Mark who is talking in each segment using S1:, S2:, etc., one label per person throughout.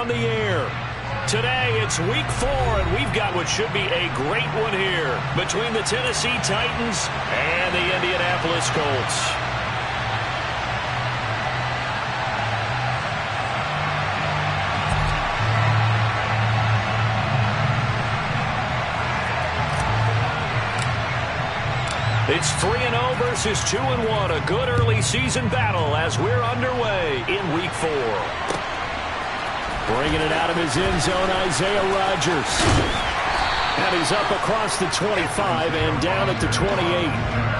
S1: on the air. Today, it's week 4, and we've got what should be a great one here between the Tennessee Titans and the Indianapolis Colts. It's 3-0 versus 2-1, a good early season battle as we're underway in week 4. Bringing it out of his end zone, Isaiah Rodgers. And he's up across the 25 and down at the 28.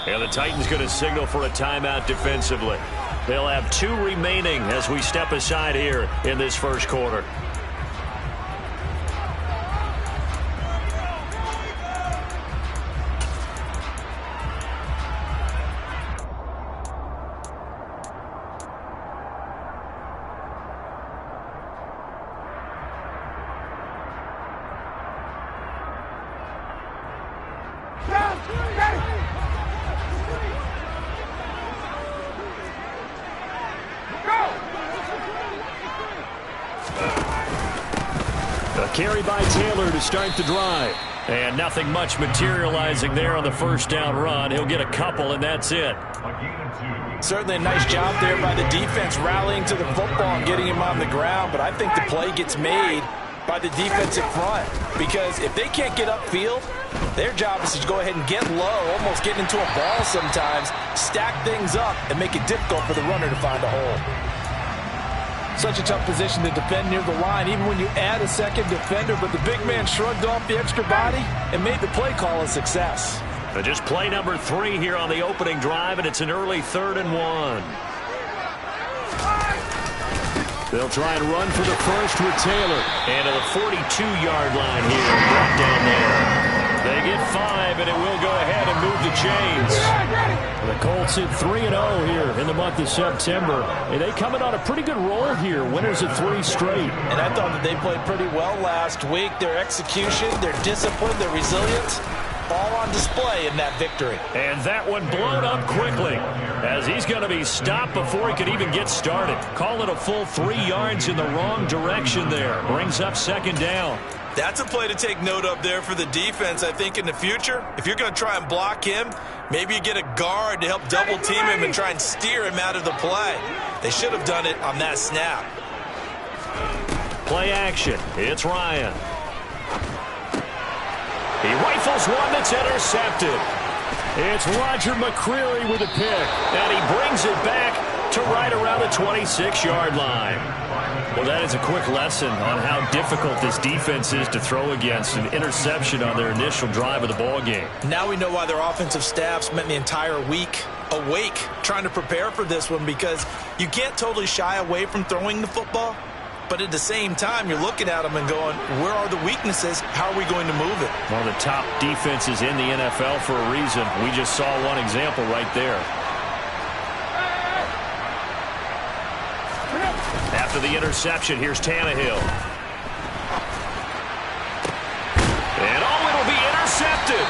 S1: And the Titans going to signal for a timeout defensively. They'll have 2 remaining as we step aside here in this first quarter. Carry by Taylor to start the drive. And nothing much materializing there on the first down run. He'll get a couple, and that's it.
S2: Certainly a nice job there by the defense rallying to the football and getting him on the ground. But I think the play gets made by the defensive front. Because if they can't get upfield, their job is to go ahead and get low, almost get into a ball sometimes, stack things up, and make it difficult for the runner to find a hole. Such a tough position to defend near the line, even when you add a second defender. But the big man shrugged off the extra body and made the play call a success.
S1: Just play number 3 here on the opening drive, and it's an early 3rd and 1. They'll try and run for the first with Taylor. And to the 42-yard line here, brought down there. They get 5, and it will go ahead and move the chains. The Colts hit 3-0 here in the month of September. And they coming on a pretty good roll here, winners of 3 straight.
S2: And I thought that they played pretty well last week. Their execution, their discipline, their resilience, all on display in that victory.
S1: And that one blown up quickly as he's going to be stopped before he could even get started. Call it a full 3 yards in the wrong direction there. Brings up 2nd down.
S3: That's a play to take note of there for the defense. I think in the future, if you're going to try and block him, maybe you get a guard to help double team him and try and steer him out of the play. They should have done it on that snap.
S1: Play action. It's Ryan. He rifles one that's intercepted. It's Roger McCreary with a pick. And he brings it back to right around the 26-yard line. Well, that is a quick lesson on how difficult this defense is to throw against. An interception on their initial drive of the ball game.
S2: Now we know why their offensive staff spent the entire week awake trying to prepare for this one, because you can't totally shy away from throwing the football. But at the same time, you're looking at them and going, where are the weaknesses? How are we going to move it?
S1: One of the top defenses in the NFL for a reason. We just saw one example right there. After the interception, here's Tannehill. And it'll be intercepted.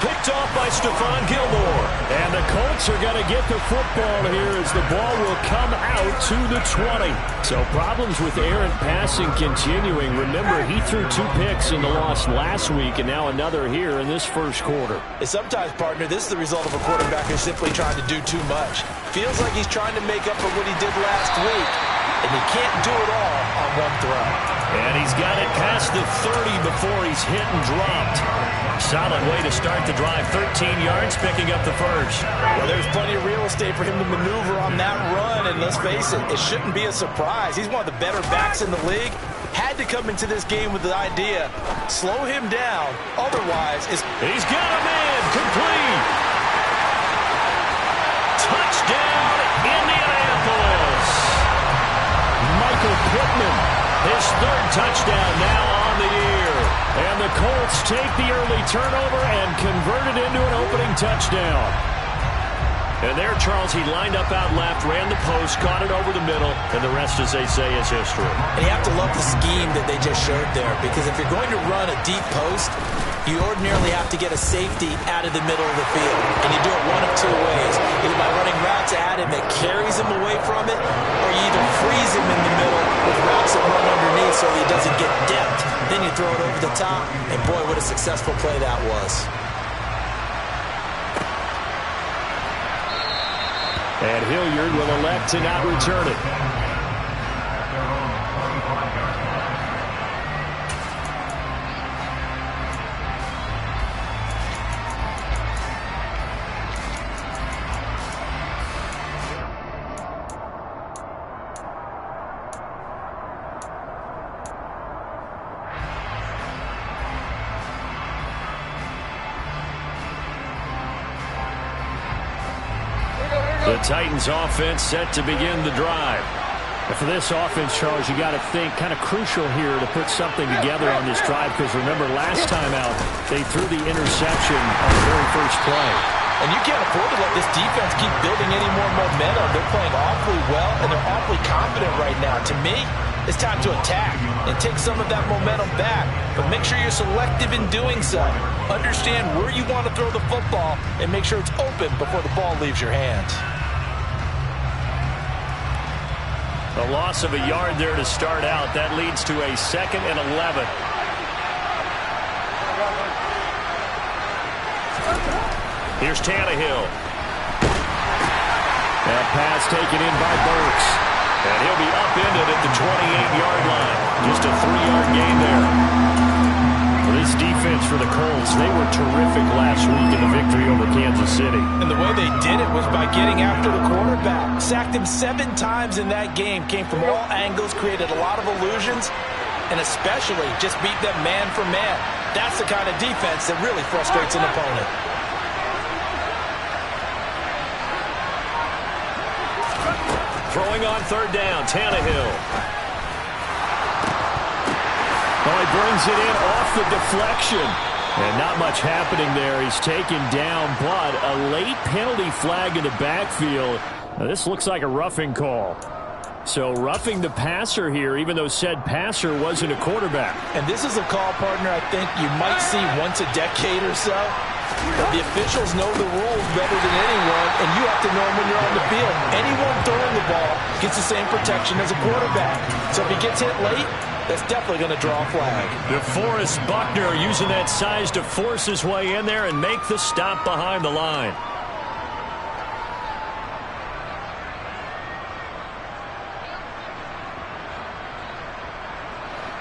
S1: Picked off by Stephon Gilmore. And the Colts are going to get the football here as the ball will come out to the 20. So problems with errant passing continuing. Remember, he threw 2 picks in the loss last week, and now another here in this first quarter.
S2: And sometimes, partner, this is the result of a quarterback who's simply trying to do too much. Feels like he's trying to make up for what he did last week, and he can't do it all on one throw.
S1: And he's got it past the 30 before he's hit and dropped. Solid way to start the drive. 13 yards, picking up the first.
S2: Well, there's plenty of real estate for him to maneuver on that run, and let's face it, it shouldn't be a surprise. He's one of the better backs in the league. Had to come into this game with the idea, slow him down, otherwise it's...
S1: He's got a man, complete. Touchdown, Indianapolis. Michael Pittman, his 3rd touchdown now on the year. And the Colts take the early turnover and convert it into an opening touchdown. And there, Charles, he lined up out left, ran the post, caught it over the middle, and the rest, as they say, is history.
S2: And you have to love the scheme that they just showed there, because if you're going to run a deep post, you ordinarily have to get a safety out of the middle of the field. And you do it one of two ways. Either by running routes at him that carries him away from it, or you either freeze him in the middle with routes that run underneath so he doesn't get depth. Then you throw it over the top, and boy, what a successful play that was.
S1: And Hilliard will elect to not return it. The Titans offense set to begin the drive. And for this offense, Charles, you got to think kind of crucial here to put something together on this drive, because remember last time out they threw the interception on the very first play.
S2: And you can't afford to let this defense keep building any more momentum. They're playing awfully well, and they're awfully confident right now. To me, it's time to attack and take some of that momentum back, but make sure you're selective in doing so. Understand where you want to throw the football and make sure it's open before the ball leaves your hands.
S1: A loss of a yard there to start out. That leads to a 2nd and 11. Here's Tannehill. That pass taken in by Burks. And he'll be upended at the 28-yard line. Just a 3-yard gain there. For this defense for the Colts, they were terrific last week in the victory over Kansas City.
S2: And the way they did it was by getting after the quarterback. Sacked him 7 times in that game. Came from all angles, created a lot of illusions, and especially just beat them man for man. That's the kind of defense that really frustrates an opponent.
S1: Throwing on 3rd down, Tannehill. Oh, he brings it in off the deflection. And not much happening there. He's taken down, but a late penalty flag in the backfield. Now, this looks like a roughing call. So roughing the passer here, even though said passer wasn't a quarterback.
S2: And this is a call, partner, I think you might see once a decade or so. But the officials know the rules better than anyone, and you have to know them when you're on the field. Anyone throwing the ball gets the same protection as a quarterback. So if he gets hit late, that's definitely going to draw a flag.
S1: DeForest Buckner using that size to force his way in there and make the stop behind the line.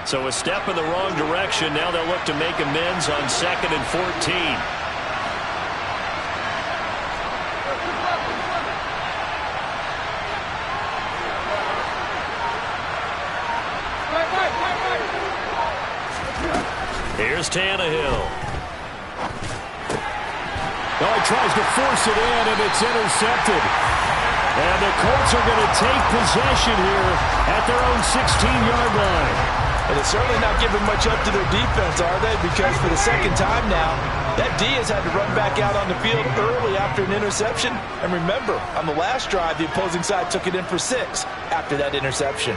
S1: So a step in the wrong direction. Now they'll look to make amends on 2nd and 14. Here's Tannehill. Oh, he tries to force it in, and it's intercepted. And the Colts are going to take possession here at their own 16-yard line.
S2: And it's certainly not giving much up to their defense, are they? Because for the 2nd time now, that D has had to run back out on the field early after an interception. And remember, on the last drive, the opposing side took it in for 6 after that interception.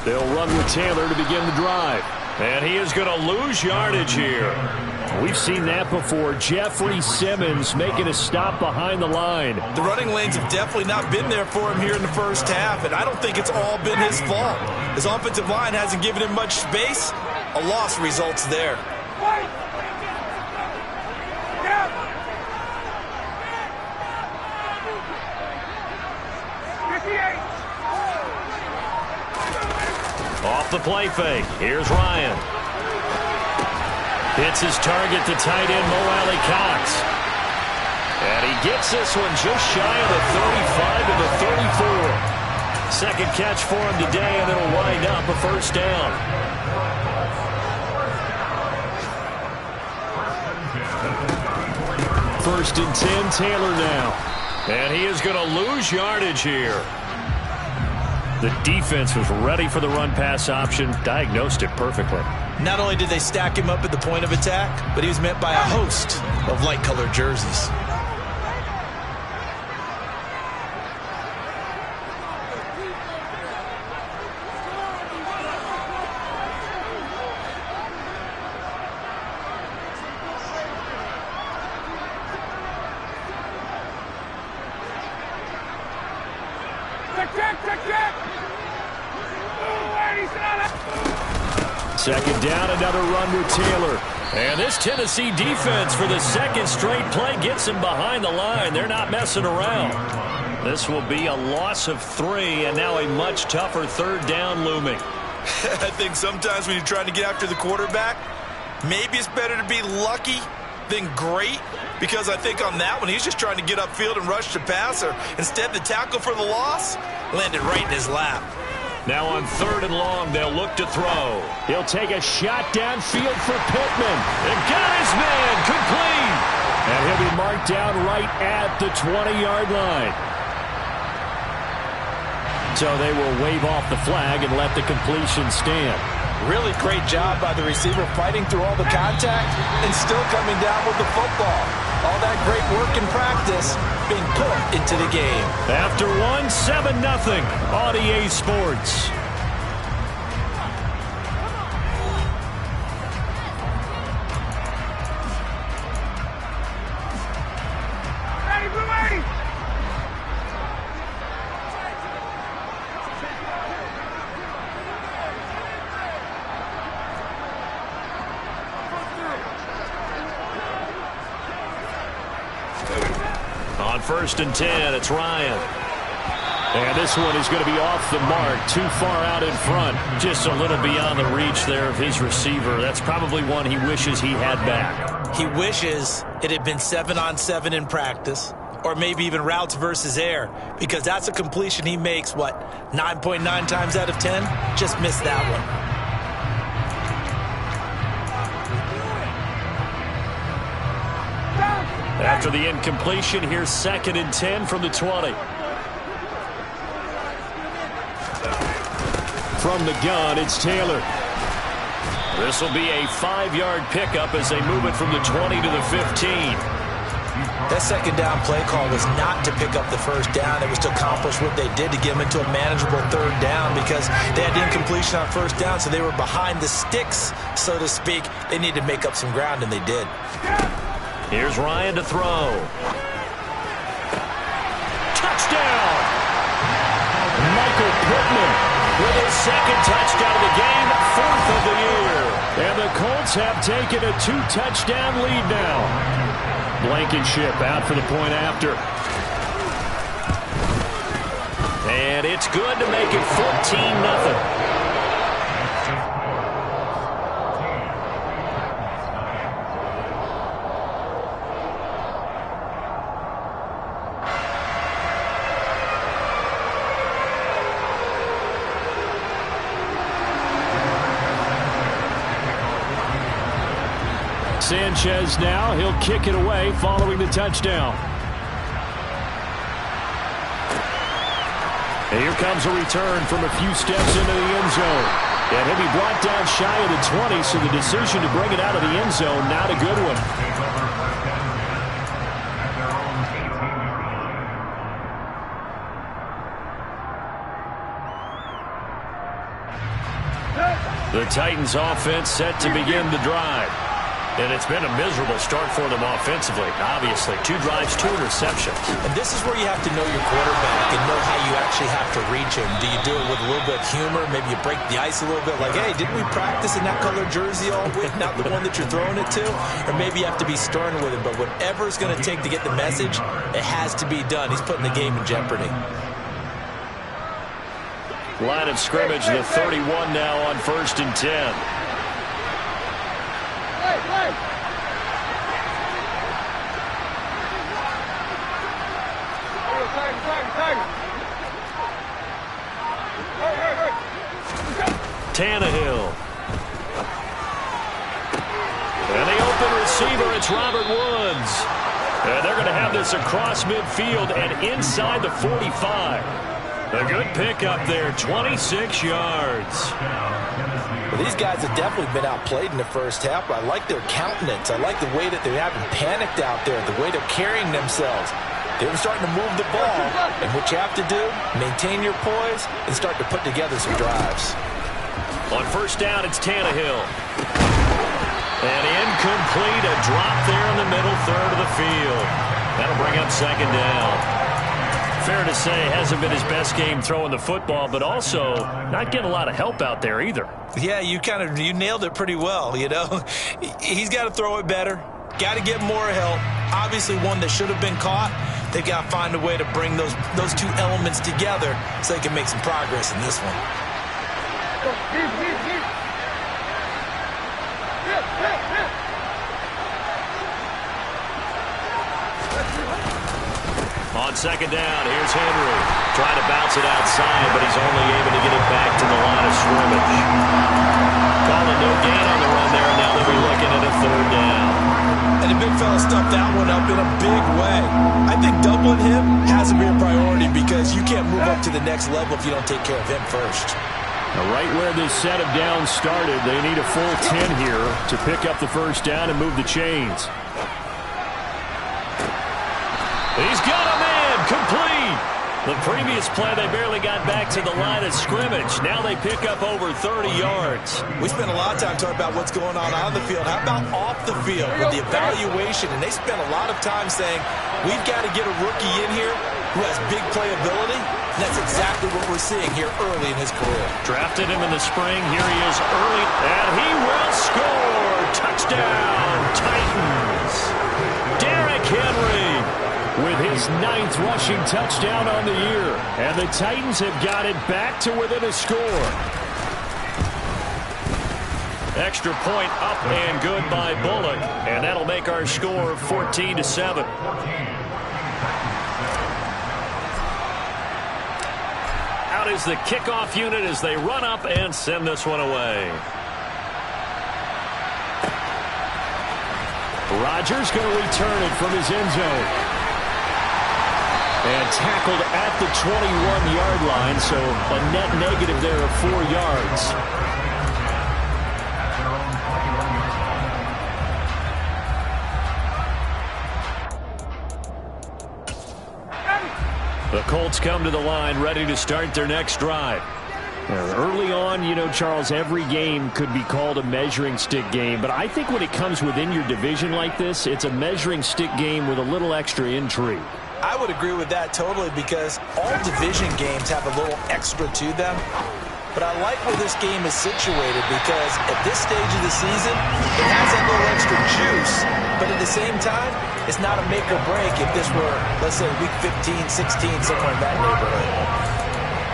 S1: They'll run with Taylor to begin the drive. And he is going to lose yardage here. We've seen that before. Jeffrey Simmons making a stop behind the line.
S3: The running lanes have definitely not been there for him here in the first half, and I don't think it's all been his fault. His offensive line hasn't given him much space. A loss results there.
S1: Off the play fake. Here's Ryan. Hits his target to tight end Mo Alley Cox. And he gets this one just shy of the 35 to the 34. Second catch for him today, and it'll wind up a first down. First and 10, Taylor now. And he is going to lose yardage here. The defense was ready for the run-pass option, diagnosed it perfectly.
S2: Not only did they stack him up at the point of attack, but he was met by a host of light-colored jerseys.
S1: Second down, another run with Taylor. And this Tennessee defense for the second straight play gets him behind the line. They're not messing around. This will be a loss of 3, and now a much tougher third down looming.
S3: I think sometimes when you're trying to get after the quarterback, maybe it's better to be lucky than great, because I think on that one, he's just trying to get upfield and rush the passer. Instead, the tackle for the loss landed right in his lap.
S1: Now on 3rd and long, they'll look to throw. He'll take a shot downfield for Pittman. And got his man complete. And he'll be marked down right at the 20-yard line. So they will wave off the flag and let the completion stand.
S2: Really great job by the receiver fighting through all the contact and still coming down with the football. All that great work in practice being put into the game.
S1: After 7-0 on EA Sports. On 1st and 10, it's Ryan. And this one is going to be off the mark, too far out in front. Just a little beyond the reach there of his receiver. That's probably one he wishes he had back.
S2: He wishes it had been 7-on-7 in practice, or maybe even routes versus air, because that's a completion he makes, 9.9 times out of 10? Just missed that one.
S1: After the incompletion, here's 2nd and 10 from the 20. From the gun, it's Taylor. This will be a 5-yard pickup as they move it from the 20 to the 15.
S2: That second down play call was not to pick up the first down. It was to accomplish what they did to get them into a manageable third down, because they had incompletion on first down, so they were behind the sticks, so to speak. They needed to make up some ground, and they did.
S1: Here's Ryan to throw. Touchdown! Michael Pittman with his 2nd touchdown of the game, 4th of the year. And the Colts have taken a 2-touchdown lead now. Blankenship out for the point after. And it's good to make it 14-0. Sanchez now, he'll kick it away following the touchdown. And here comes a return from a few steps into the end zone. And he'll be brought down shy of the 20, so the decision to bring it out of the end zone, not a good one. The Titans offense set to begin the drive. And it's been a miserable start for them offensively. Obviously, 2 drives, 2 interceptions.
S2: And this is where you have to know your quarterback and know how you actually have to reach him. Do you do it with a little bit of humor? Maybe you break the ice a little bit, like, hey, didn't we practice in that colored jersey all week, not the one that you're throwing it to? Or maybe you have to be stern with him. But whatever it's going to take to get the message, it has to be done. He's putting the game in jeopardy.
S1: Line of scrimmage, the 31 now on 1st and 10. Tannehill. And the open receiver, it's Robert Woods. And they're going to have this across midfield and inside the 45. A good pickup there, 26 yards.
S2: Well, these guys have definitely been outplayed in the first half, but I like their countenance. I like the way that they haven't panicked out there, the way they're carrying themselves. They're starting to move the ball, and what you have to do, maintain your poise and start to put together some drives.
S1: On first down, it's Tannehill. And incomplete, a drop there in the middle third of the field. That'll bring up second down. Fair to say, hasn't been his best game throwing the football, but also not getting a lot of help out there either.
S3: Yeah, you nailed it pretty well, you know. He's got to throw it better. Got to get more help. Obviously one that should have been caught. They've got to find a way to bring those two elements together so they can make some progress in this one.
S1: On second down, here's Henry. Trying to bounce it outside, but he's only able to get it back to the line of scrimmage. Calling no gain on the run there, and now they'll be looking at a third down.
S3: And the big fella stuffed that one up in a big way. I think doubling him has to be a priority because you can't move up to the next level if you don't take care of him first.
S1: Now, right where this set of downs started, they need a full 10 here to pick up the first down and move the chains. He's got a man, complete. The previous play, they barely got back to the line of scrimmage. Now they pick up over 30 yards.
S3: We spent a lot of time talking about what's going on the field. How about off the field with the evaluation? And they spent a lot of time saying, we've got to get a rookie in here who has big playability. And that's exactly what we're seeing here early in his career.
S1: Drafted him in the spring. Here he is early, and he will score. Touchdown, Titans. Derrick Henry with his 9th rushing touchdown on the year. And the Titans have got it back to within a score. Extra point up and good by Bullock. And that'll make our score 14-7. Out is the kickoff unit as they run up and send this one away. Rodgers going to return it from his end zone. And tackled at the 21-yard line, so a net negative there of 4 yards. The Colts come to the line ready to start their next drive. Early on, you know, Charles, every game could be called a measuring stick game, but I think when it comes within your division like this, it's a measuring stick game with a little extra intrigue.
S2: I would agree with that totally because all division games have a little extra to them. But I like where this game is situated because at this stage of the season, it has that little extra juice. But at the same time, it's not a make or break if this were, let's say, week 15, 16, somewhere in that neighborhood.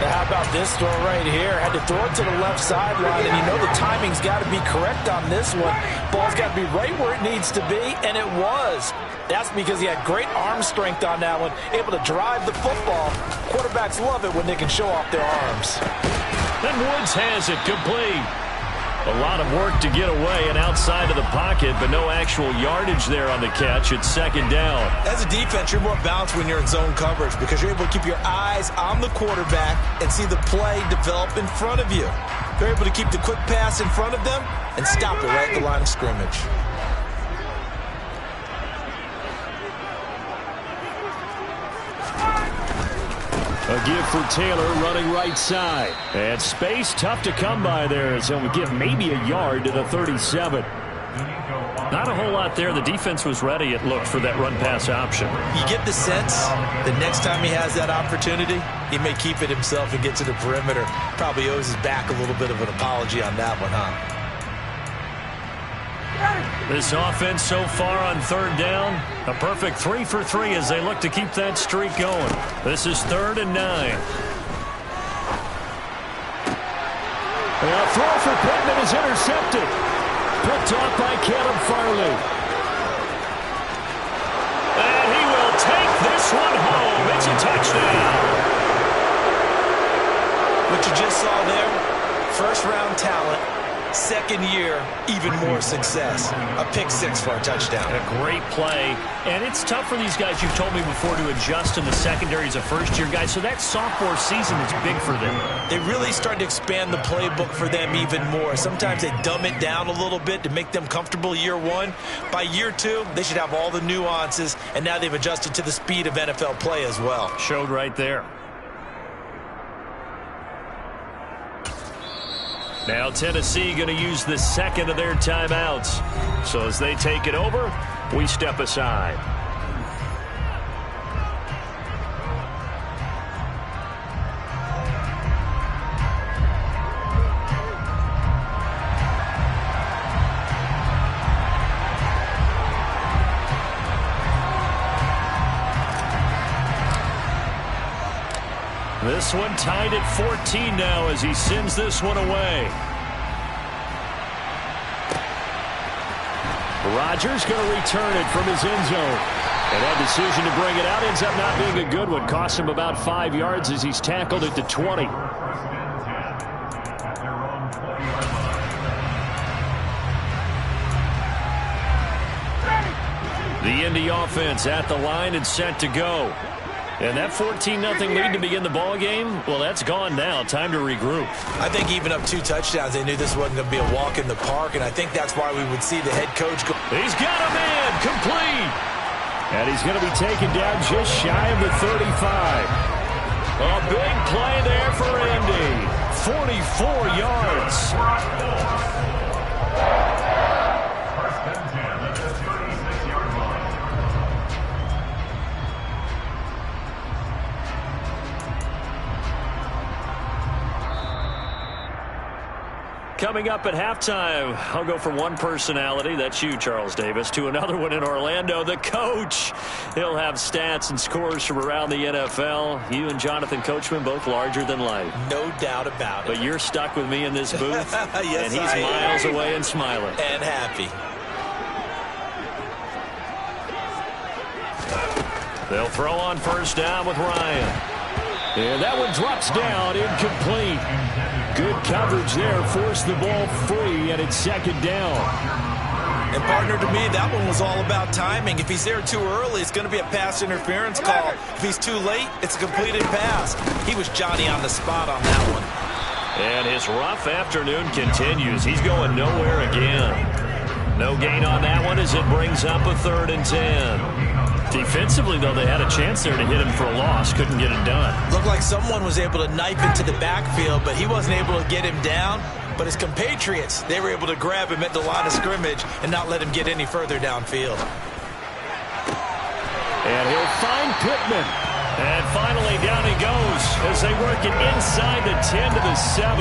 S2: Now, how about this throw right here? Had to throw it to the left sideline, and you know the timing's got to be correct on this one. Ball's got to be right where it needs to be, and it was. That's because he had great arm strength on that one, able to drive the football. Quarterbacks love it when they can show off their arms.
S1: Then Woods has it complete. A lot of work to get away and outside of the pocket, but no actual yardage there on the catch. It's second down.
S3: As a defense, you're more balanced when you're in zone coverage because you're able to keep your eyes on the quarterback and see the play develop in front of you. They're able to keep the quick pass in front of them and stop it right at the line of scrimmage.
S1: A give for Taylor running right side. And space tough to come by there. So we give maybe a yard to the 37. Not a whole lot there. The defense was ready, it looked, for that run-pass option.
S3: You get the sense the next time he has that opportunity, he may keep it himself and get to the perimeter. Probably owes his back a little bit of an apology on that one, huh?
S1: This offense so far on third down, a perfect 3 for 3 as they look to keep that streak going. This is 3rd and 9. A throw for Pittman is intercepted. Picked off by Caleb Farley. And he will take this one home. It's a touchdown.
S3: What you just saw there, first-round talent, Second year, even more success. A pick six for a touchdown.
S1: A great play. And it's tough for these guys, you've told me before, to adjust in the secondary as a first-year guy. So that sophomore season is big for them.
S3: They really start to expand the playbook for them even more. Sometimes they dumb it down a little bit to make them comfortable year one. By year two, they should have all the nuances, and now they've adjusted to the speed of NFL play as well.
S1: Showed right there. Now Tennessee going to use the second of their timeouts. So as they take it over, we step aside. This one tied at 14 now as he sends this one away. Rodgers going to return it from his end zone. And that decision to bring it out ends up not being a good one. Costs him about 5 yards as he's tackled at the 20. The Indy offense at the line and set to go. And that 14-0 lead to begin the ball game, well, that's gone now. Time to regroup.
S3: I think even up 2 touchdowns, they knew this wasn't going to be a walk in the park, and I think that's why we would see the head coach go.
S1: He's got a man complete. And he's going to be taken down just shy of the 35. A big play there for Indy. 44 yards. Coming up at halftime, I'll go from one personality, that's you, Charles Davis, to another one in Orlando, the coach. He'll have stats and scores from around the NFL. You and Jonathan Coachman, both larger than life.
S3: No doubt about it.
S1: But you're stuck with me in this booth,
S3: yes,
S1: and he's miles away and smiling.
S3: And happy.
S1: They'll throw on first down with Ryan. And that one drops down, incomplete. Good coverage there, forced the ball free, and it's second down.
S3: And partner, to me, that one was all about timing. If he's there too early, it's going to be a pass interference call. If he's too late, it's a completed pass. He was Johnny on the spot on that one.
S1: And his rough afternoon continues. He's going nowhere again. No gain on that one as it brings up a 3rd and 10. Defensively, though, they had a chance there to hit him for a loss. Couldn't get it done.
S3: Looked like someone was able to knife into the backfield, but he wasn't able to get him down. But his compatriots, they were able to grab him at the line of scrimmage and not let him get any further downfield.
S1: And he'll find Pittman. And finally down he goes as they work it inside the 10 to the 7.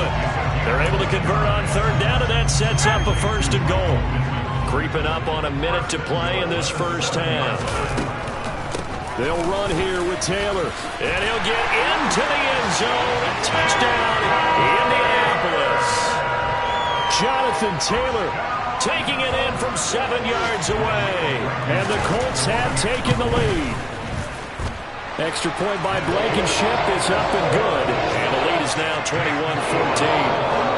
S1: They're able to convert on 3rd down, and that sets up a 1st and goal. Creeping up on a minute to play in this first half. They'll run here with Taylor. And he'll get into the end zone. Touchdown, Indianapolis. Jonathan Taylor taking it in from 7 yards away. And the Colts have taken the lead. Extra point by Blankenship is up and good. And the lead is now 21-14.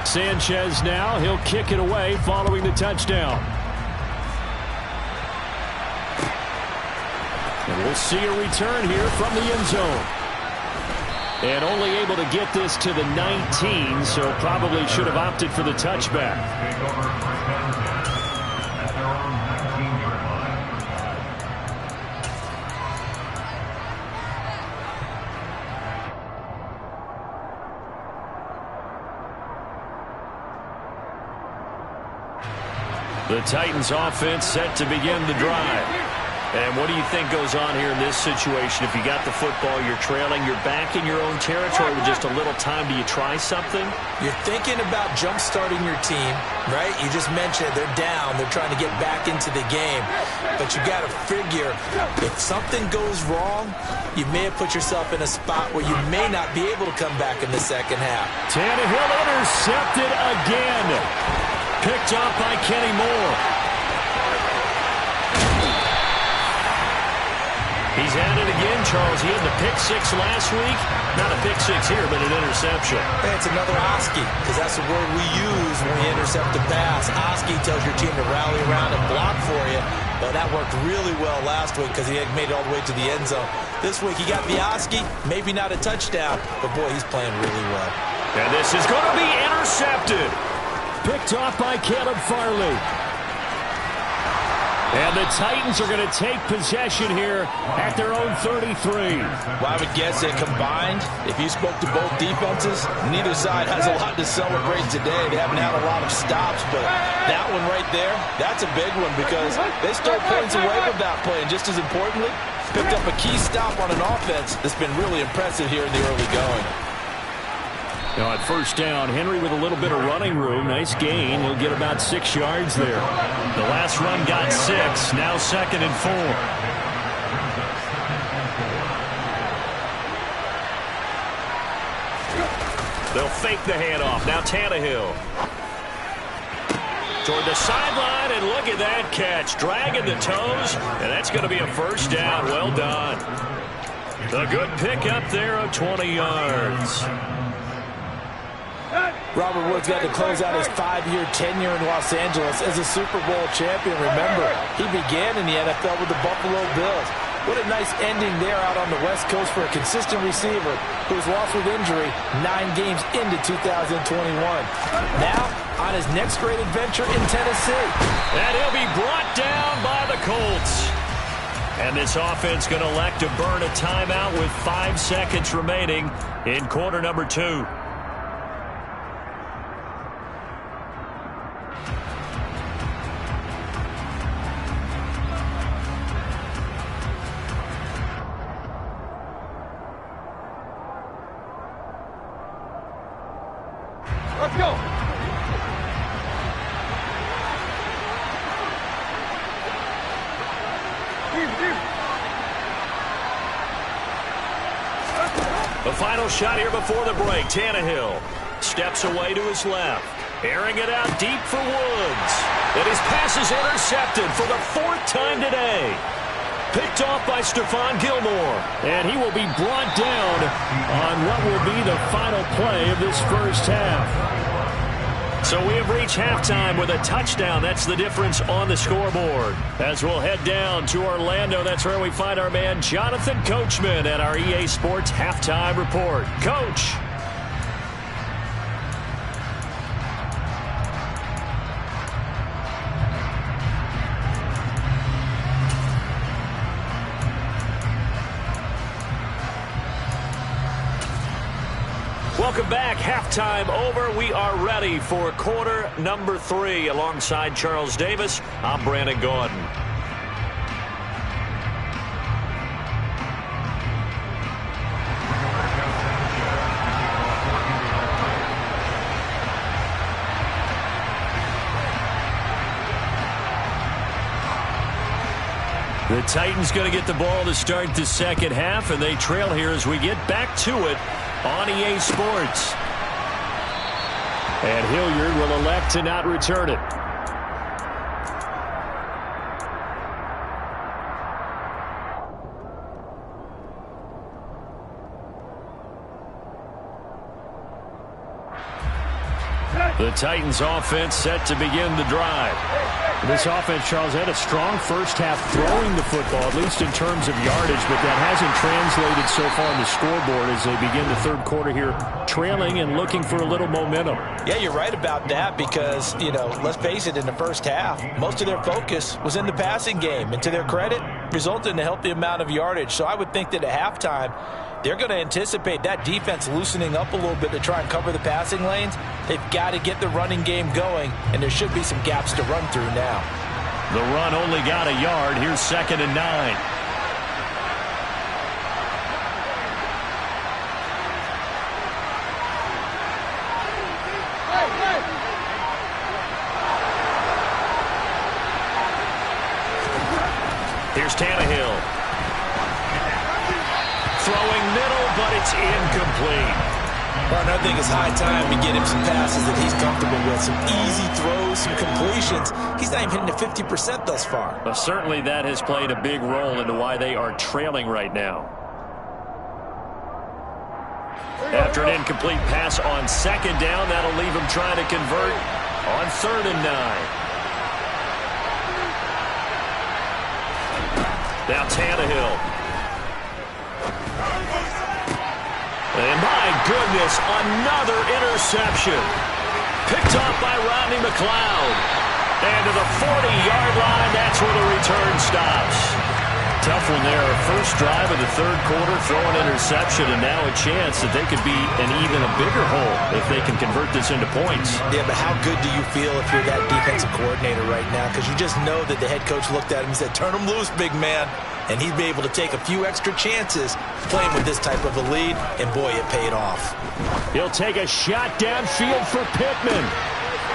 S1: Sanchez now, he'll kick it away following the touchdown. And we'll see a return here from the end zone. And only able to get this to the 19, so probably should have opted for the touchback. The Titans offense set to begin the drive. And what do you think goes on here in this situation? If you got the football, you're trailing, you're back in your own territory with just a little time. Do you try something?
S3: You're thinking about jump-starting your team, right? You just mentioned they're down. They're trying to get back into the game. But you got to figure, if something goes wrong, you may have put yourself in a spot where you may not be able to come back in the second half.
S1: Tannehill intercepted again. Picked off by Kenny Moore. He's at it again Charles, he had the pick six last week. Not a pick six here, but an interception.
S2: Hey, it's another Oski, because that's the word we use when we intercept a pass. Oski tells your team to rally around and block for you. But that worked really well last week because he had made it all the way to the end zone. This week he got the Oski, maybe not a touchdown, but boy, he's playing really well.
S1: And this is going to be intercepted. Picked off by Caleb Farley. And the Titans are going to take possession here at their own 33.
S2: Well, I would guess that combined, if you spoke to both defenses, neither side has a lot to celebrate today. They haven't had a lot of stops, but that one right there, that's a big one because they stole points away from that play. And just as importantly, picked up a key stop on an offense that's been really impressive here in the early going.
S1: Now at first down, Henry with a little bit of running room. Nice gain. He'll get about 6 yards there. The last run got 6. Now 2nd and 4. They'll fake the handoff. Now Tannehill. Toward the sideline, and look at that catch. Dragging the toes, and that's going to be a first down. Well done. A good pick up there of 20 yards.
S2: Robert Woods got to close out his 5-year tenure in Los Angeles as a Super Bowl champion. Remember, he began in the NFL with the Buffalo Bills. What a nice ending there out on the West Coast for a consistent receiver who was lost with injury 9 games into 2021. Now, on his next great adventure in Tennessee.
S1: And he'll be brought down by the Colts. And this offense going to elect to burn a timeout with 5 seconds remaining in quarter number 2.
S4: Let's go.
S1: The final shot here before the break. Tannehill steps away to his left. Airing it out deep for Woods. And his pass is intercepted for the 4th time today. Picked off by Stephon Gilmore. And he will be brought down on what will be the final play of this first half. So we have reached halftime with a touchdown. That's the difference on the scoreboard. As we'll head down to Orlando, that's where we find our man Jonathan Coachman at our EA Sports Halftime Report. Coach. Welcome back. Halftime over. We are ready for quarter number 3. Alongside Charles Davis, I'm Brandon Gaudin. The Titans going to get the ball to start the second half, and they trail here as we get back to it on EA Sports. And Hilliard will elect to not return it. The Titans offense set to begin the drive. This offense, Charles, had a strong first half throwing the football, at least in terms of yardage, but that hasn't translated so far on the scoreboard as they begin the third quarter here, trailing and looking for a little momentum.
S2: Yeah, you're right about that because, you know, let's face it, in the first half, most of their focus was in the passing game, and to their credit, resulted in a healthy amount of yardage. So I would think that at halftime, they're going to anticipate that defense loosening up a little bit to try and cover the passing lanes. They've got to get the running game going, and there should be some gaps to run through now.
S1: The run only got a yard. Here's 2nd and 9. Here's Tannehill. Throwing middle, but it's incomplete.
S2: Well, I think it's high time to get him some passes that he's comfortable with. Some easy throws, some completions. He's not even hitting the 50% thus far.
S1: Well, certainly that has played a big role into why they are trailing right now. After an incomplete pass on second down, that'll leave him trying to convert on 3rd and 9. Now Tannehill. And my goodness, another interception. Picked off by Rodney McLeod. And to the 40-yard line, that's where the return stops. Tough one there. First drive of the 3rd quarter, throw an interception, and now a chance that they could be in even a bigger hole if they can convert this into points.
S2: Yeah, but how good do you feel if you're that defensive coordinator right now? Because you just know that the head coach looked at him and said, turn him loose, big man. And he'd be able to take a few extra chances playing with this type of a lead, and boy, it paid off.
S1: He'll take a shot downfield for Pittman.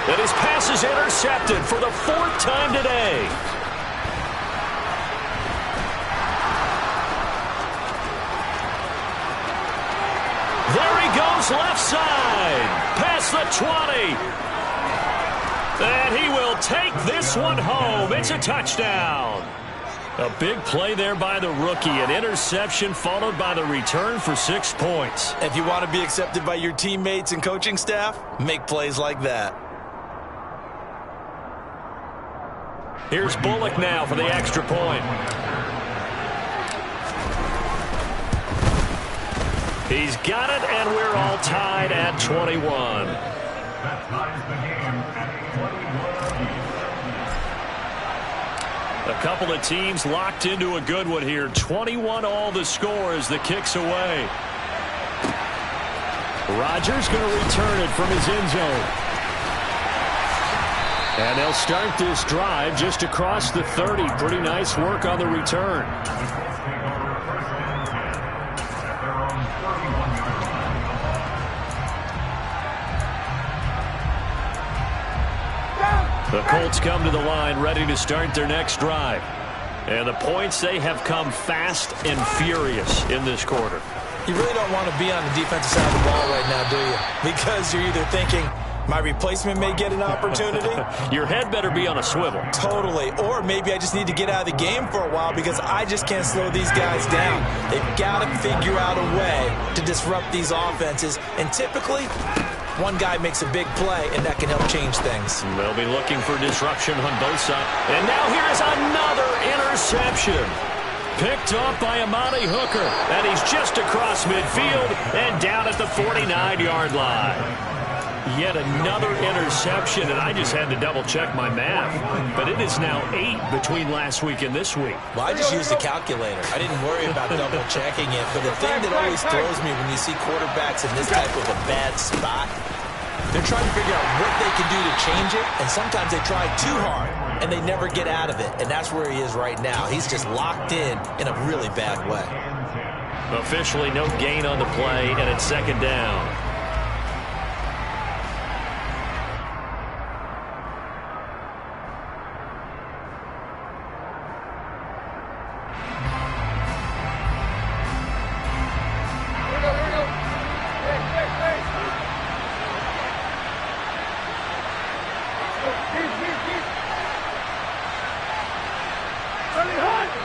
S1: And his pass is intercepted for the 4th time today. There he goes left side. Past the 20. And he will take this one home. It's a touchdown. A big play there by the rookie. An interception followed by the return for 6 points.
S2: If you want to be accepted by your teammates and coaching staff, make plays like that.
S1: Here's Bullock now for the extra point. He's got it, and we're all tied at 21. A couple of teams locked into a good one here. 21 all the score as the kick's away. Rodgers going to return it from his end zone. And they'll start this drive just across the 30. Pretty nice work on the return. The Colts come to the line ready to start their next drive. And the points, they have come fast and furious in this quarter.
S2: You really don't want to be on the defensive side of the ball right now, do you? Because you're either thinking, my replacement may get an opportunity.
S1: Your head better be on a swivel.
S2: Totally. Or maybe I just need to get out of the game for a while because I just can't slow these guys down. They've got to figure out a way to disrupt these offenses. And typically, one guy makes a big play, and that can help change things.
S1: They'll be looking for disruption on both sides. And now here's another interception. Picked off by Amani Hooker. And he's just across midfield and down at the 49-yard line. Yet another interception, and I just had to double-check my math. But it is now 8 between last week and this week.
S2: Well, I just used a calculator. I didn't worry about double-checking it. But the thing that always throws me when you see quarterbacks in this type of a bad spot, they're trying to figure out what they can do to change it, and sometimes they try too hard, and they never get out of it. And that's where he is right now. He's just locked in a really bad way.
S1: Officially no gain on the play, and it's 2nd down.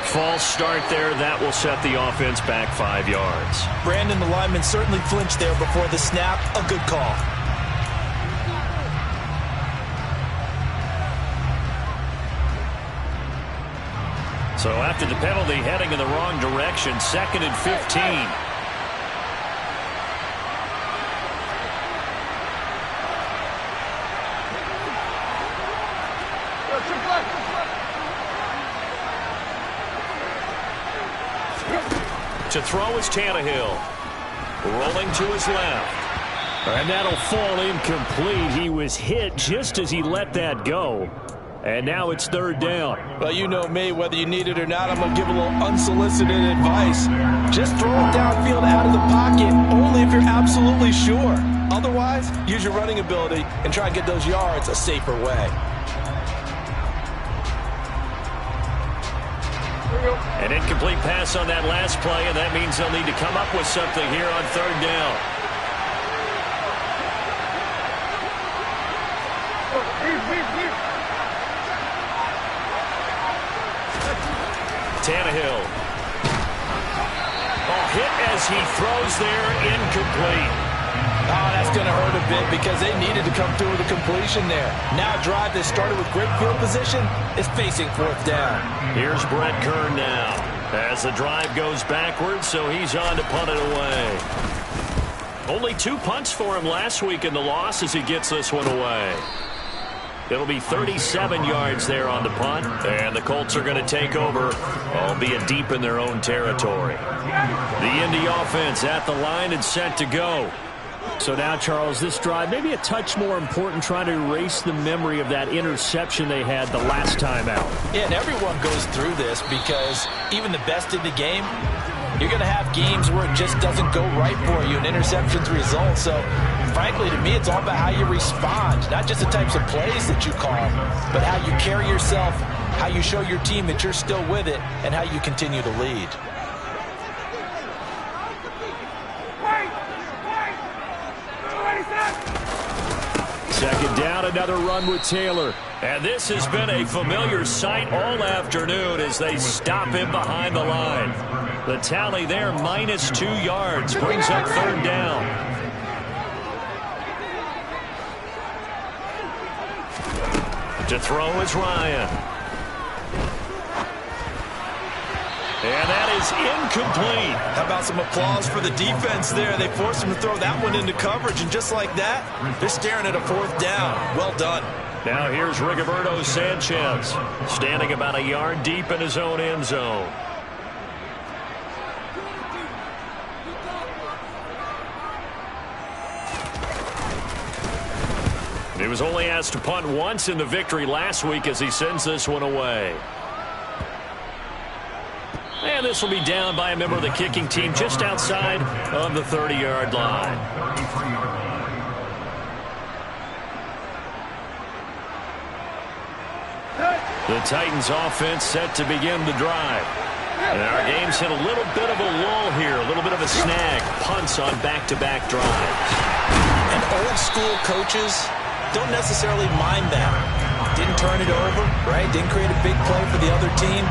S1: False start there. That will set the offense back 5 yards.
S2: Brandon, the lineman, certainly flinched there before the snap. A good call.
S1: So after the penalty, heading in the wrong direction, 2nd and 15. To throw is Tannehill. Rolling to his left. And that'll fall incomplete. He was hit just as he let that go. And now it's 3rd down.
S2: Well, you know me, whether you need it or not, I'm going to give a little unsolicited advice. Just throw it downfield out of the pocket, only if you're absolutely sure. Otherwise, use your running ability and try and get those yards a safer way.
S1: An incomplete pass on that last play, and that means they'll need to come up with something here on 3rd down. Tannehill. Oh, hit as he throws there, incomplete.
S2: Oh, that's going to hurt a bit because they needed to come through with a completion there. Now a drive that started with great field position is facing fourth down.
S1: Here's Brett Kern now as the drive goes backwards, so he's on to punt it away. Only 2 punts for him last week in the loss as he gets this one away. It'll be 37 yards there on the punt, and the Colts are going to take over, albeit deep in their own territory. The Indy offense at the line and set to go. So now, Charles, this drive maybe a touch more important, trying to erase the memory of that interception they had the last time out.
S2: Yeah, and everyone goes through this because even the best in the game, you're going to have games where it just doesn't go right for you, and interceptions result. So, frankly, to me, it's all about how you respond, not just the types of plays that you call, but how you carry yourself, how you show your team that you're still with it, and how you continue to lead.
S1: Second down, another run with Taylor. And this has been a familiar sight all afternoon as they stop him behind the line. The tally there, -2 yards, brings up third down. To throw is Ryan. And that is incomplete.
S3: How about some applause for the defense there? They forced him to throw that one into coverage, and just like that, they're staring at a fourth down. Well done.
S1: Now here's Rigoberto Sanchez, standing about a yard deep in his own end zone. He was only asked to punt once in the victory last week as he sends this one away. And this will be down by a member of the kicking team just outside of the 30-yard line. The Titans offense set to begin the drive. And our game's hit a little bit of a lull here, a little bit of a snag. Punts on back-to-back drives.
S2: And old-school coaches don't necessarily mind that. Didn't turn it over, right? Didn't create a big play for the other team.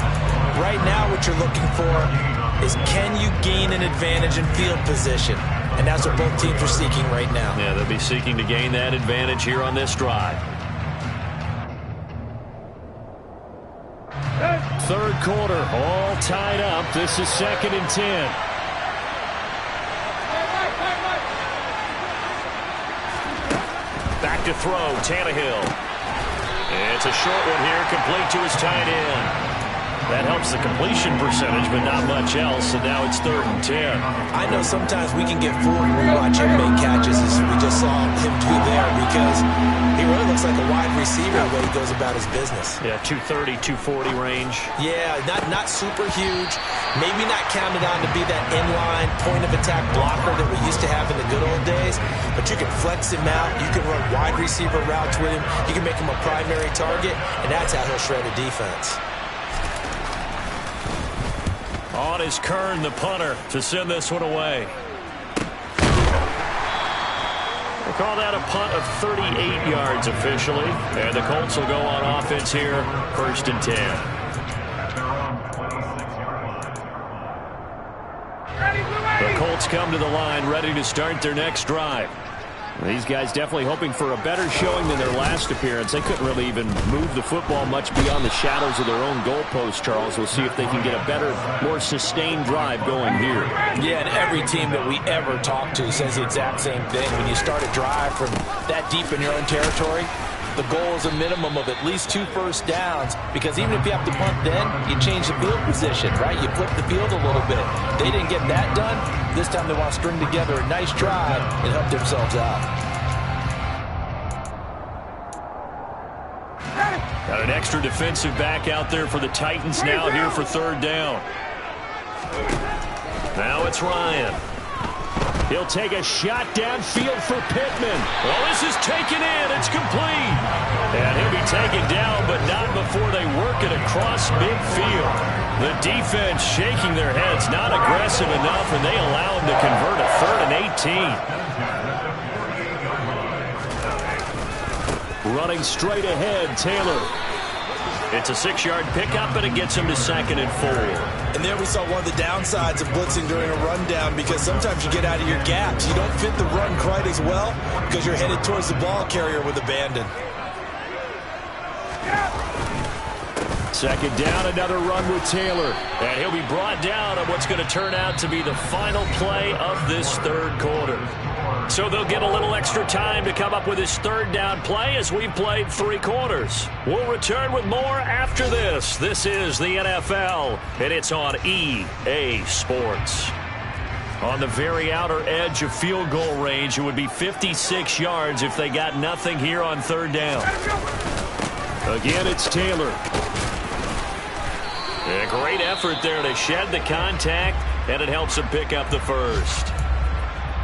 S2: Right now what you're looking for is, can you gain an advantage in field position? And that's what both teams are seeking right now.
S1: Yeah, they'll be seeking to gain that advantage here on this drive. Third quarter, all tied up. This is 2nd and 10. Back to throw, Tannehill. It's a short one here, complete to his tight end. That helps the completion percentage, but not much else, and now it's 3rd and 10.
S2: I know sometimes we can get fooled when we watch him make catches, as we just saw him do there, because he really looks like a wide receiver the way he goes about his business.
S1: Yeah, 230, 240 range.
S2: Yeah, not super huge. Maybe not counted on to be that inline point-of-attack blocker that we used to have in the good old days, but you can flex him out. You can run wide receiver routes with him. You can make him a primary target, and that's how he'll shred a defense.
S1: On is Kern, the punter, to send this one away. We'll call that a punt of 38 yards officially. And the Colts will go on offense here, 1st and 10. The Colts come to the line, ready to start their next drive. These guys definitely hoping for a better showing than their last appearance. They couldn't really even move the football much beyond the shadows of their own goalpost, Charles. We'll see if they can get a better, more sustained drive going here.
S2: Yeah, and every team that we ever talk to says the exact same thing. When you start a drive from that deep in your own territory, the goal is a minimum of at least 2 first downs, because even if you have to punt then, you change the field position, right? You flip the field a little bit. They didn't get that done. This time they want to string together a nice drive and help themselves out.
S1: Got an extra defensive back out there for the Titans now here for 3rd down. Now it's Ryan. He'll take a shot downfield for Pittman. Well, this is taken in. It's complete. And he'll be taken down, but not before they work it across midfield. The defense shaking their heads, not aggressive enough, and they allow him to convert a 3rd and 18. Running straight ahead, Taylor. It's a 6-yard pickup, and it gets him to 2nd and 4.
S3: And there we saw one of the downsides of blitzing during a rundown, because sometimes you get out of your gaps. You don't fit the run quite as well because you're headed towards the ball carrier with abandon.
S1: 2nd down, another run with Taylor. And he'll be brought down on what's going to turn out to be the final play of this 3rd quarter. So they'll get a little extra time to come up with his 3rd down play as we've played 3 quarters. We'll return with more after this. This is the NFL, and it's on EA Sports. On the very outer edge of field goal range, it would be 56 yards if they got nothing here on 3rd down. Again, it's Taylor. A great effort there to shed the contact, and it helps him pick up the 1st.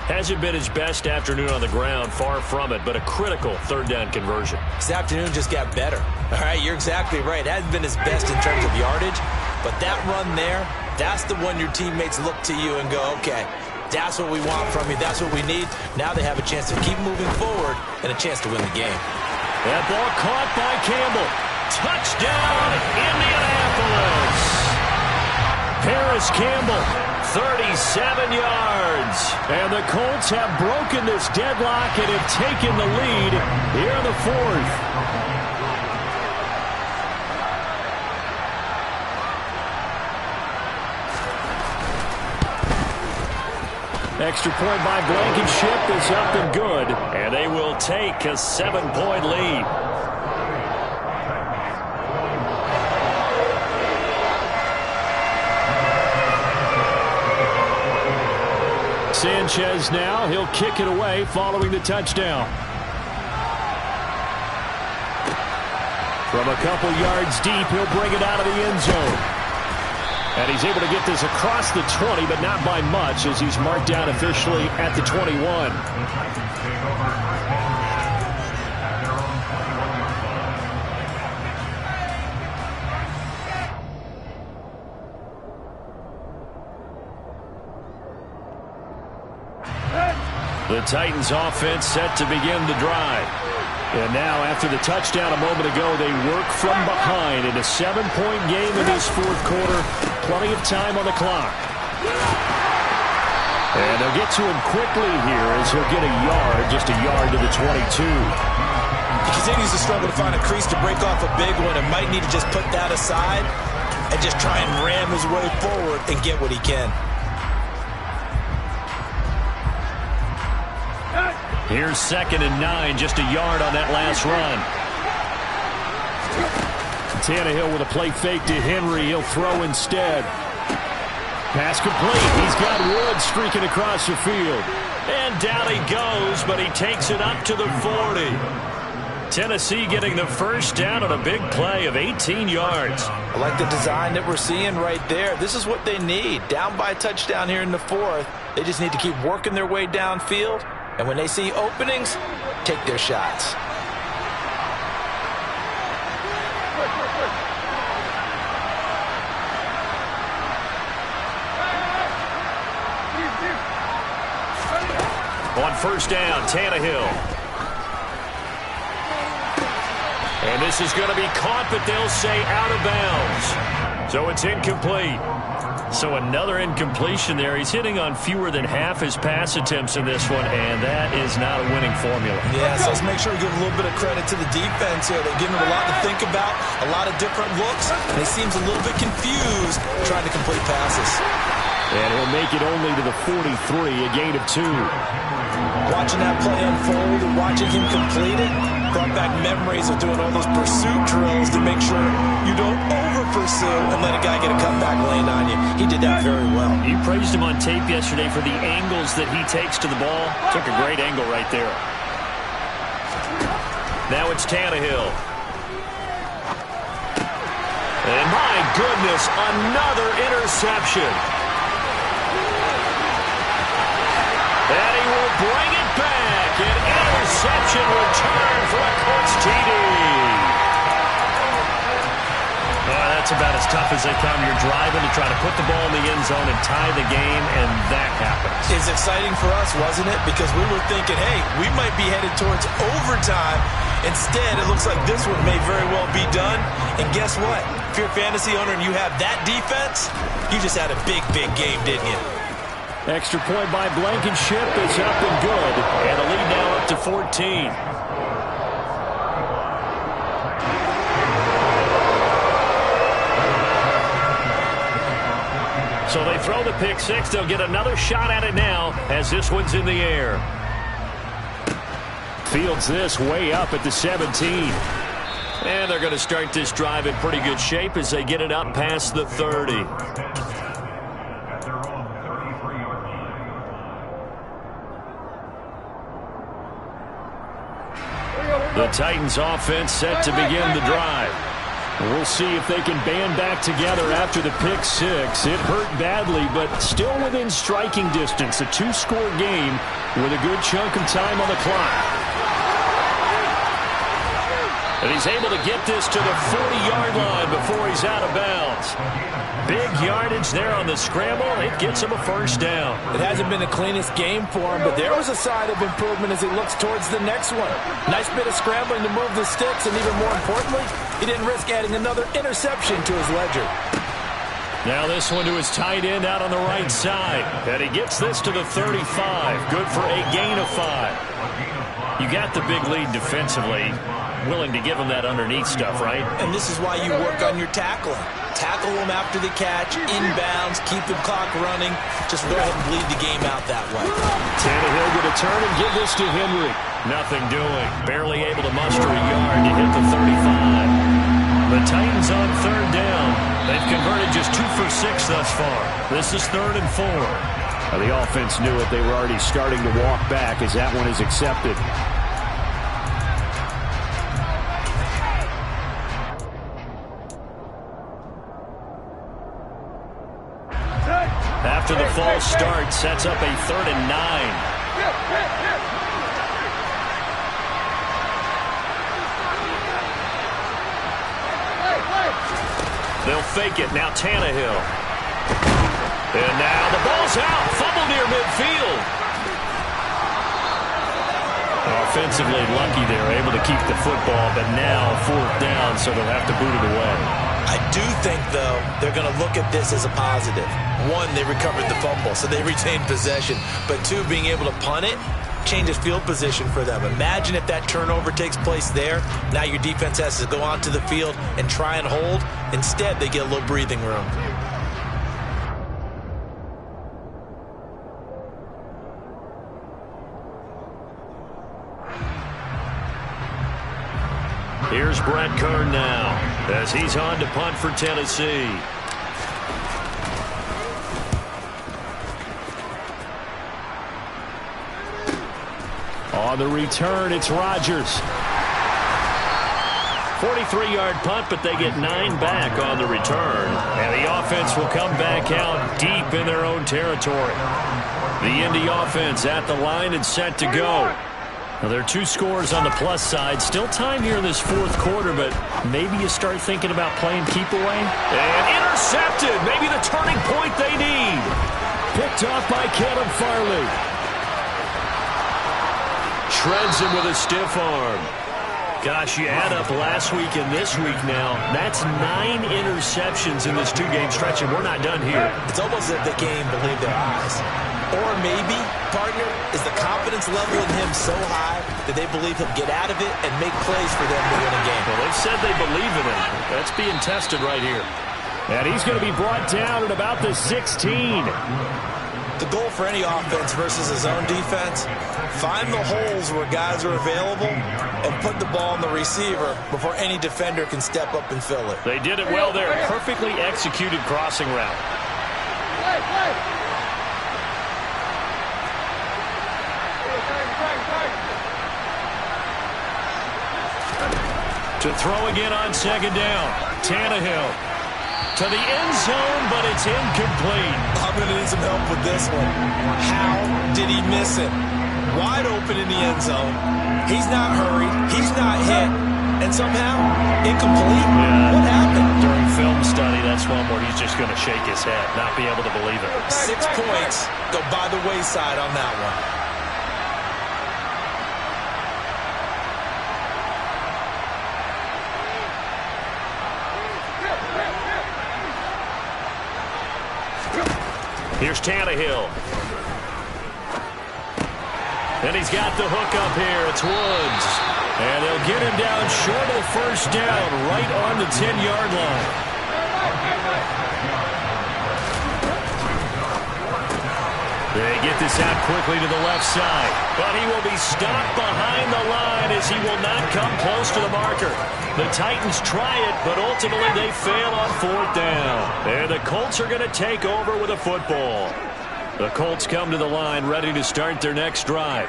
S1: Hasn't been his best afternoon on the ground, far from it, but a critical 3rd down conversion.
S3: His afternoon just got better. All right, you're exactly right. It hasn't been his best in terms of yardage, but that run there, that's the one your teammates look to you and go, okay, that's what we want from you. That's what we need. Now they have a chance to keep moving forward and a chance to win the game.
S1: That ball caught by Campbell. Touchdown, Indianapolis. Paris Campbell, 37 yards. And the Colts have broken this deadlock and have taken the lead here in the 4th. Extra point by Blankenship is up and good, and they will take a 7-point lead. Sanchez now, he'll kick it away following the touchdown. From a couple yards deep, he'll bring it out of the end zone. And he's able to get this across the 20, but not by much, as he's marked down officially at the 21. The Titans offense set to begin the drive. And now, after the touchdown a moment ago, they work from behind in a 7-point game in this 4th quarter. Plenty of time on the clock. And they'll get to him quickly here as he'll get a yard, just a yard to the 22.
S3: He continues to struggle to find a crease to break off a big one and might need to just put that aside and just try and ram his way forward and get what he can.
S1: Here's 2nd and 9, just a yard on that last run. Tannehill with a play fake to Henry. He'll throw instead. Pass complete. He's got Wood streaking across the field. And down he goes, but he takes it up to the 40. Tennessee getting the 1st down on a big play of 18 yards.
S2: I like the design that we're seeing right there. This is what they need. Down by a touchdown here in the 4th. They just need to keep working their way downfield. And when they see openings, take their shots.
S1: On 1st down, Tannehill. And this is going to be caught, but they'll say out of bounds. So it's incomplete. So another incompletion there. He's hitting on fewer than half his pass attempts in this one, and that is not a winning formula.
S3: Yeah, so let's make sure we give a little bit of credit to the defense here. They're giving him a lot to think about, a lot of different looks, and he seems a little bit confused trying to complete passes.
S1: And he'll make it only to the 43, a gain of 2.
S3: Watching that play unfold and watching him complete it brought back memories of doing all those pursuit drills to make sure you don't over-pursue and let a guy get a cutback lane on you. He did that very well.
S1: You praised him on tape yesterday for the angles that he takes to the ball. Took a great angle right there. Now it's Tannehill. And my goodness, another interception. And he will bring it back. An interception return for a Colts TD. That's about as tough as they come. You're driving to try to put the ball in the end zone and tie the game, and that happens.
S3: It's exciting for us, wasn't it? Because we were thinking, hey, we might be headed towards overtime, Instead, it looks like this one may very well be done. And guess what? If you're a fantasy owner and you have that defense, you just had a big, big game, didn't you?
S1: Extra point by Blankenship is up and good. And the lead now up to 14. So they throw the pick six. They'll get another shot at it now as this one's in the air. Fields this way up at the 17. And they're going to start this drive in pretty good shape as they get it up past the 30. The Titans offense set to begin the drive. We'll see if they can band back together after the pick six. It hurt badly, but still within striking distance. A two-score game with a good chunk of time on the clock. And he's able to get this to the 40-yard line before he's out of bounds. Big yardage there on the scramble. It gets him a first down.
S2: It hasn't been the cleanest game for him, but there was a sign of improvement as he looks towards the next one. Nice bit of scrambling to move the sticks, and even more importantly, he didn't risk adding another interception to his ledger.
S1: Now this one to his tight end out on the right side. And he gets this to the 35. Good for a gain of 5. You got the big lead defensively. Willing to give him that underneath stuff, right?
S2: And this is why you work on your tackling. Tackle them after the catch, inbounds, keep the clock running. Just go ahead and bleed the game out that way.
S1: Tannehill going to turn and give this to Henry. Nothing doing. Barely able to muster a yard to hit the 35. The Titans on third down. They've converted just 2 for 6 thus far. This is 3rd and 4. The offense knew it. They were already starting to walk back as that one is accepted. After the false start, sets up a 3rd and 9. They'll fake it. Now Tannehill. And now the ball's out. Fumble near midfield. Offensively lucky they're able to keep the football, but now 4th down, so they'll have to boot it away.
S2: I do think, though, they're going to look at this as a positive. 1, they recovered the fumble, so they retained possession. But 2, being able to punt it changes field position for them. Imagine if that turnover takes place there. Now your defense has to go onto the field and try and hold. Instead, they get a little breathing room.
S1: Here's Brett Kern now as he's on to punt for Tennessee. On the return, it's Rodgers. 43-yard punt, but they get 9 back on the return. And the offense will come back out deep in their own territory. The Indy offense at the line and set to go. Now, there are 2 scores on the plus side. Still time here in this 4th quarter, but maybe you start thinking about playing keep away. And intercepted. Maybe the turning point they need. Picked off by Caleb Farley. Shreds him with a stiff arm. Gosh, you add up last week and this week now. That's 9 interceptions in this 2-game stretch, and we're not done here.
S2: It's almost as if they can't even believe their eyes. Or maybe, partner, is the confidence level in him so high that they believe he'll get out of it and make plays for them to win a game.
S1: Well, they've said they believe in him. That's being tested right here. And he's going to be brought down at about the 16.
S2: The goal for any offense versus his own defense, find the holes where guys are available and put the ball on the receiver before any defender can step up and fill it.
S1: They did it well there. Perfectly executed crossing route. To throw again on 2nd down. Tannehill to the end zone, but it's incomplete.
S2: I'm going to need some help with this one. How did he miss it? Wide open in the end zone. He's not hurried. He's not hit. And somehow, incomplete?
S1: Yeah.
S2: What happened?
S1: During film study, that's one where he's just going to shake his head, not be able to believe it.
S2: 6 points go by the wayside on that one.
S1: Here's Tannehill. And he's got the hook up here. It's Woods. And they'll get him down short of the first down, right on the 10-yard line. They get this out quickly to the left side. But he will be stopped behind the line as he will not come close to the marker. The Titans try it, but ultimately they fail on fourth down. And the Colts are going to take over with a football. The Colts come to the line ready to start their next drive.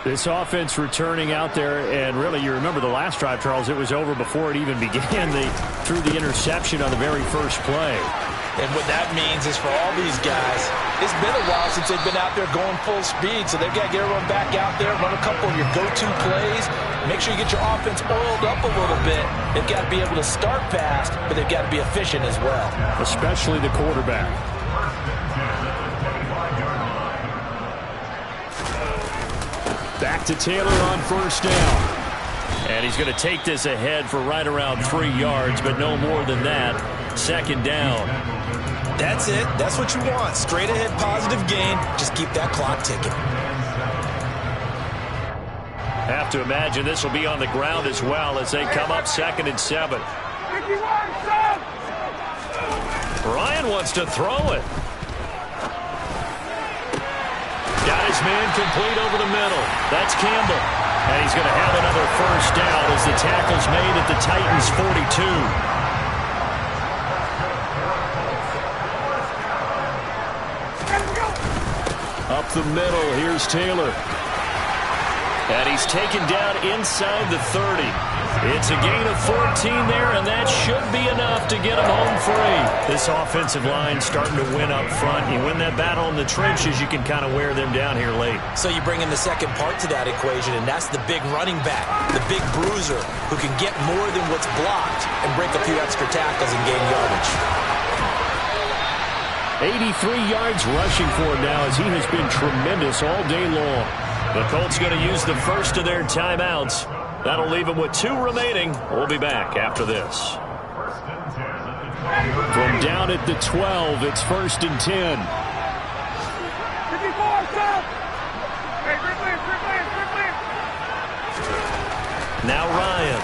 S1: This offense returning out there, and really you remember the last drive, Charles, it was over before it even began. They threw the interception on the very first play.
S2: And what that means is for all these guys, it's been a while since they've been out there going full speed, so they've got to get everyone back out there, run a couple of your go-to plays, make sure you get your offense oiled up a little bit. They've got to be able to start fast, but they've got to be efficient as well.
S1: Especially the quarterback. Back to Taylor on first down. And he's going to take this ahead for right around 3 yards, but no more than that. Second down.
S2: That's it. That's what you want. Straight ahead positive gain. Just keep that clock ticking.
S1: Have to imagine this will be on the ground as well as they come up 2nd and 7. Ryan wants to throw it. Got his man complete over the middle. That's Campbell. And he's going to have another first down as the tackle's made at the Titans' 42. Up the middle, here's Taylor. And he's taken down inside the 30. It's a gain of 14 there, and that should be enough to get him home free. This offensive line starting to win up front. You win that battle in the trenches, you can kind of wear them down here late.
S2: So you bring in the second part to that equation, and that's the big running back, the big bruiser, who can get more than what's blocked and break a few extra tackles and gain yardage.
S1: 83 yards rushing for him now as he has been tremendous all day long. The Colts going to use the first of their timeouts. That'll leave them with 2 remaining. We'll be back after this. From down at the 12, it's 1st and 10. Now Ryan.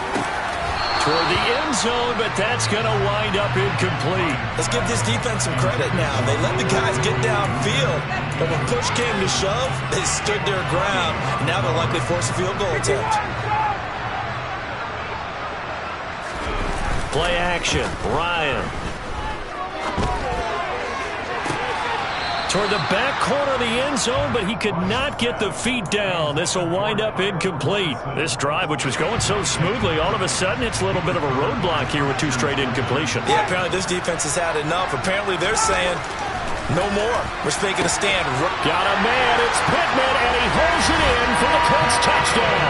S1: Toward the end zone, but that's going to wind up incomplete.
S2: Let's give this defense some credit now. They let the guys get downfield, but when push came to shove, they stood their ground. Now they'll likely force a field goal attempt.
S1: Play action. Ryan. Toward the back corner of the end zone, but he could not get the feet down. This will wind up incomplete. This drive, which was going so smoothly, all of a sudden it's a little bit of a roadblock here with 2 straight incompletions.
S2: Yeah, apparently this defense has had enough. Apparently they're saying, no more. We're making a stand.
S1: Got a man. It's Pittman, and he holds it in for the Colts touchdown.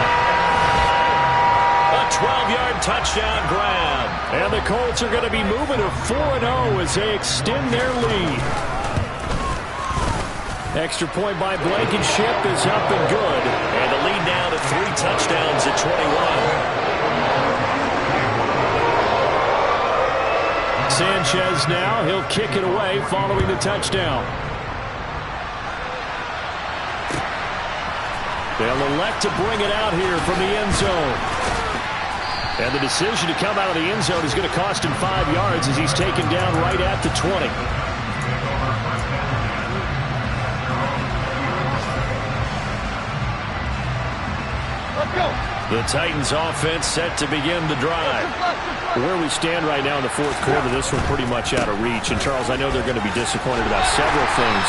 S1: A 12-yard touchdown grab. And the Colts are going to be moving to 4-0 as they extend their lead. Extra point by Blankenship is up and good. And the lead now to 3 touchdowns at 21. Sanchez now. He'll kick it away following the touchdown. They'll elect to bring it out here from the end zone. And the decision to come out of the end zone is going to cost him 5 yards as he's taken down right at the 20. The Titans offense set to begin the drive. Where we stand right now in the 4th quarter, this one pretty much out of reach. And, Charles, I know they're going to be disappointed about several things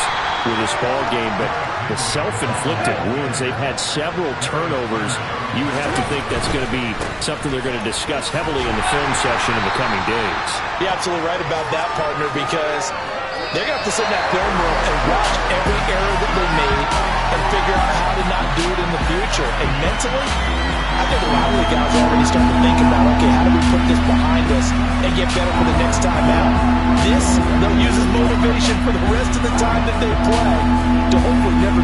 S1: with this ball game, but the self-inflicted wounds, they've had several turnovers. You would have to think that's going to be something they're going to discuss heavily in the film session in the coming days.
S2: You're absolutely right about that, partner, because they're going to have to sit in that film room and watch every error that they made and figure out how to not do it in the future. And mentally, I think a lot of the guys already starting to think about, okay, how do we put this behind us and get better for the next time out? This, they'll use as motivation for the rest of the time that they play to hopefully never be